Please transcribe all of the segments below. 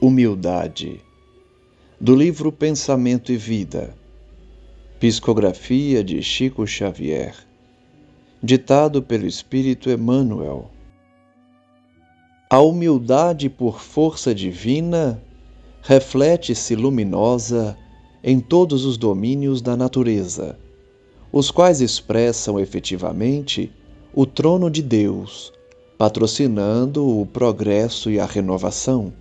Humildade. Do livro Pensamento e Vida. Psicografia de Chico Xavier. Ditado pelo Espírito Emmanuel. A humildade por força divina reflete-se luminosa em todos os domínios da natureza, os quais expressam efetivamente o trono de Deus, patrocinando o progresso e a renovação.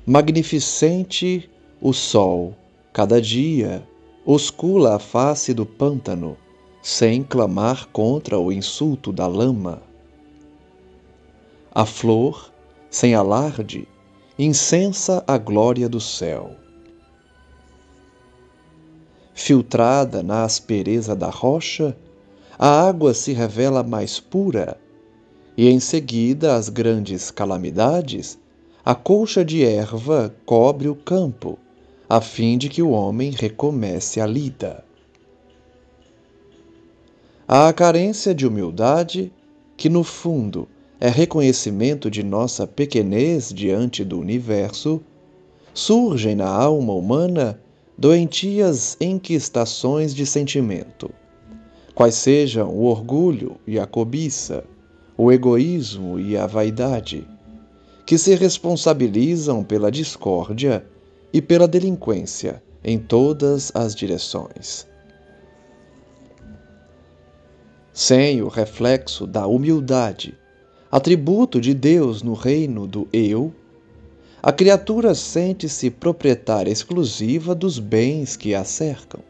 Magnificente o sol, cada dia, oscula a face do pântano, sem clamar contra o insulto da lama. A flor, sem alarde, incensa a glória do céu. Filtrada na aspereza da rocha, a água se revela mais pura, e em seguida às grandes calamidades, a colcha de erva cobre o campo, a fim de que o homem recomece a lida. A carência de humildade, que no fundo é reconhecimento de nossa pequenez diante do universo, surgem na alma humana doentias enquistações de sentimento, quais sejam o orgulho e a cobiça, o egoísmo e a vaidade, que se responsabilizam pela discórdia e pela delinquência em todas as direções. Sem o reflexo da humildade, atributo de Deus no reino do eu, a criatura sente-se proprietária exclusiva dos bens que a cercam,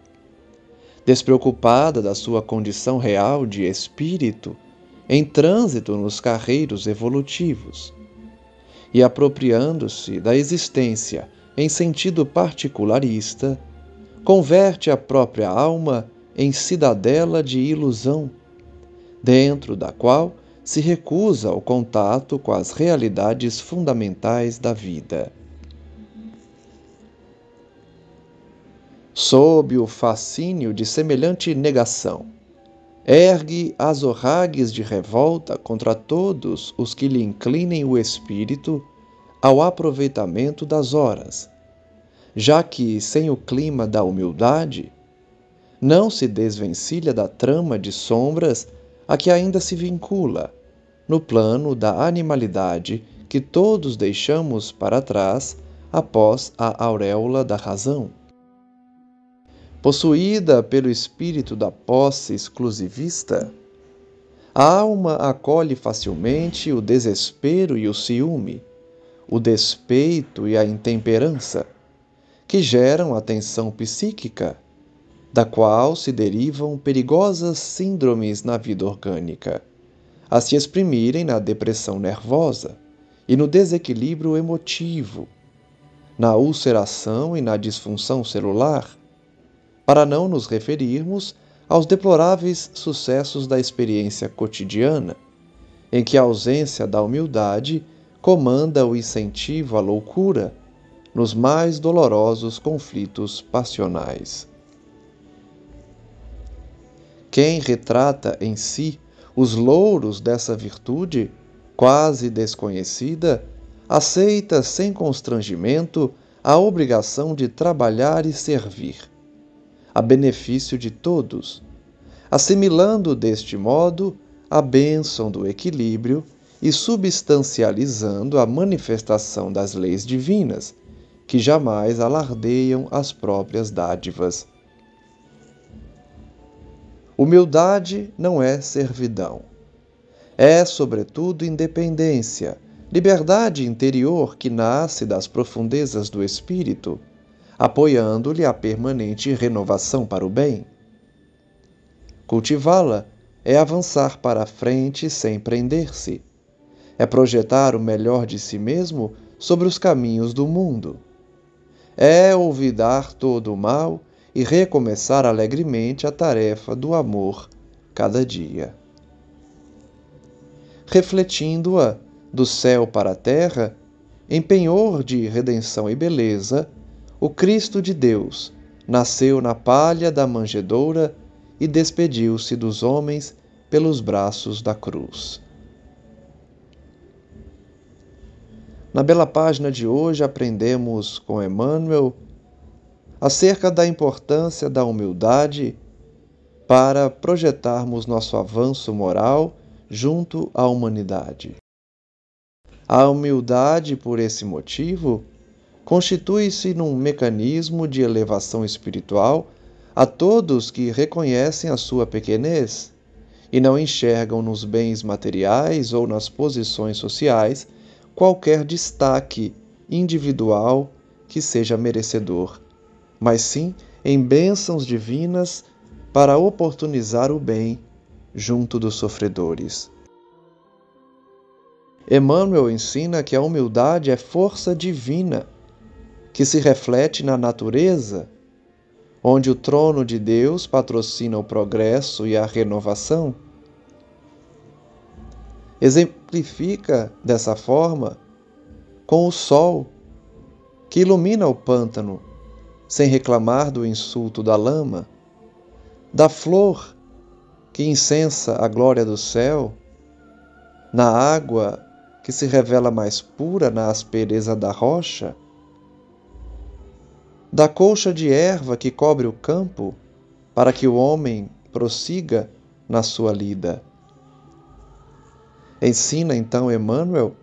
despreocupada da sua condição real de espírito em trânsito nos carreiros evolutivos, e apropriando-se da existência em sentido particularista, converte a própria alma em cidadela de ilusão, dentro da qual se recusa o contato com as realidades fundamentais da vida. Sob o fascínio de semelhante negação, ergue azorragues de revolta contra todos os que lhe inclinem o espírito ao aproveitamento das horas, já que, sem o clima da humildade, não se desvencilha da trama de sombras a que ainda se vincula, no plano da animalidade que todos deixamos para trás após a auréola da razão. Possuída pelo espírito da posse exclusivista, a alma acolhe facilmente o desespero e o ciúme, o despeito e a intemperança, que geram a tensão psíquica, da qual se derivam perigosas síndromes na vida orgânica, a se exprimirem na depressão nervosa e no desequilíbrio emotivo, na ulceração e na disfunção celular, para não nos referirmos aos deploráveis sucessos da experiência cotidiana, em que a ausência da humildade comanda o incentivo à loucura nos mais dolorosos conflitos passionais. Quem retrata em si os louros dessa virtude, quase desconhecida, aceita sem constrangimento a obrigação de trabalhar e servir, a benefício de todos, assimilando deste modo a bênção do equilíbrio e substancializando a manifestação das leis divinas, que jamais alardeiam as próprias dádivas. Humildade não é servidão. É, sobretudo, independência, liberdade interior que nasce das profundezas do espírito, apoiando-lhe a permanente renovação para o bem. Cultivá-la é avançar para a frente sem prender-se. É projetar o melhor de si mesmo sobre os caminhos do mundo. É olvidar todo o mal e recomeçar alegremente a tarefa do amor cada dia. Refletindo-a do céu para a terra, em penhor de redenção e beleza, o Cristo de Deus nasceu na palha da manjedoura e despediu-se dos homens pelos braços da cruz. Na bela página de hoje aprendemos com Emmanuel acerca da importância da humildade para projetarmos nosso avanço moral junto à humanidade. A humildade, por esse motivo, constitui-se num mecanismo de elevação espiritual a todos que reconhecem a sua pequenez e não enxergam nos bens materiais ou nas posições sociais qualquer destaque individual que seja merecedor, mas sim em bênçãos divinas para oportunizar o bem junto dos sofredores. Emmanuel ensina que a humildade é força divina que se reflete na natureza, onde o trono de Deus patrocina o progresso e a renovação. Exemplifica dessa forma com o sol que ilumina o pântano sem reclamar do insulto da lama, da flor que incensa a glória do céu, na água que se revela mais pura na aspereza da rocha, da colcha de erva que cobre o campo para que o homem prossiga na sua lida. Ensina então Emmanuel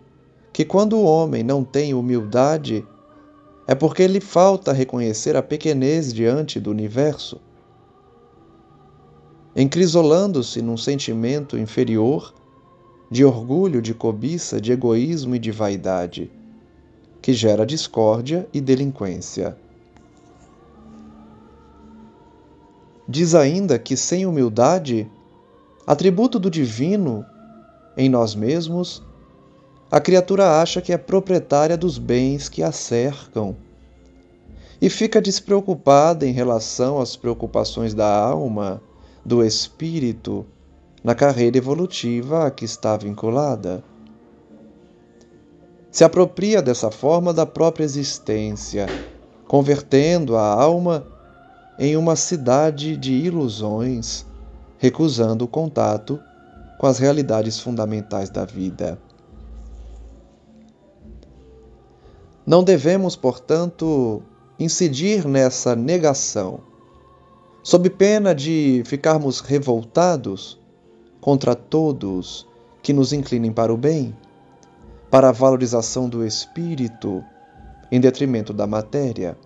que quando o homem não tem humildade é porque lhe falta reconhecer a pequenez diante do universo, encrisolando-se num sentimento inferior de orgulho, de cobiça, de egoísmo e de vaidade, que gera discórdia e delinquência. Diz ainda que sem humildade, atributo do divino em nós mesmos, a criatura acha que é proprietária dos bens que a cercam e fica despreocupada em relação às preocupações da alma, do espírito, na carreira evolutiva a que está vinculada. Se apropria dessa forma da própria existência, convertendo a alma em uma cidade de ilusões, recusando o contato com as realidades fundamentais da vida. Não devemos, portanto, incidir nessa negação, sob pena de ficarmos revoltados contra todos que nos inclinem para o bem, para a valorização do espírito em detrimento da matéria.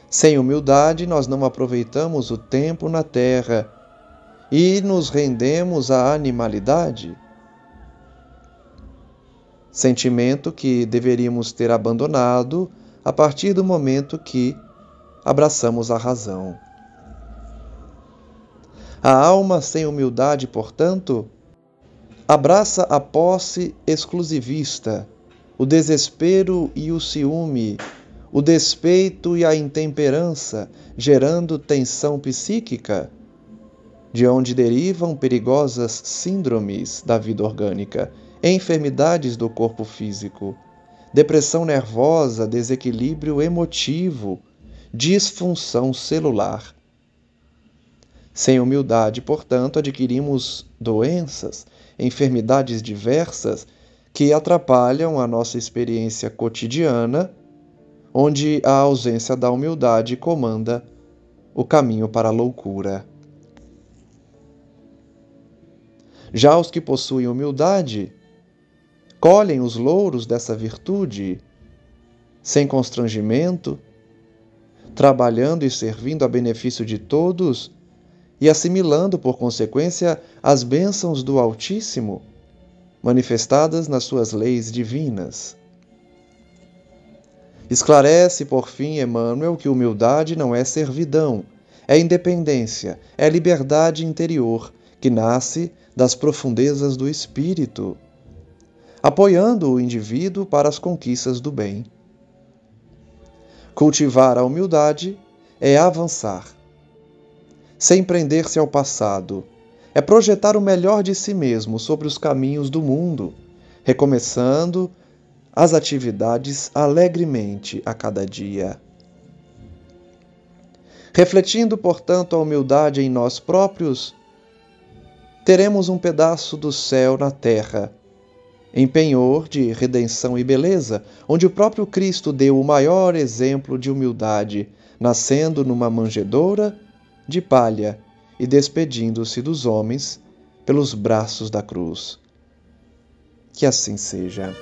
Sem humildade, nós não aproveitamos o tempo na terra e nos rendemos à animalidade, sentimento que deveríamos ter abandonado a partir do momento que abraçamos a razão. A alma sem humildade, portanto, abraça a posse exclusivista, o desespero e o ciúme, o despeito e a intemperança, gerando tensão psíquica, de onde derivam perigosas síndromes da vida orgânica, enfermidades do corpo físico, depressão nervosa, desequilíbrio emotivo, disfunção celular. Sem humildade, portanto, adquirimos doenças, enfermidades diversas que atrapalham a nossa experiência cotidiana, onde a ausência da humildade comanda o caminho para a loucura. Já os que possuem humildade colhem os louros dessa virtude sem constrangimento, trabalhando e servindo a benefício de todos e assimilando, por consequência, as bênçãos do Altíssimo, manifestadas nas suas leis divinas. Esclarece, por fim, Emmanuel que humildade não é servidão, é independência, é liberdade interior, que nasce das profundezas do espírito, apoiando o indivíduo para as conquistas do bem. Cultivar a humildade é avançar, sem prender-se ao passado, é projetar o melhor de si mesmo sobre os caminhos do mundo, recomeçando as atividades alegremente a cada dia. Refletindo, portanto, a humildade em nós próprios, teremos um pedaço do céu na terra em penhor de redenção e beleza, onde o próprio Cristo deu o maior exemplo de humildade, nascendo numa manjedoura de palha e despedindo-se dos homens pelos braços da cruz. Que assim seja.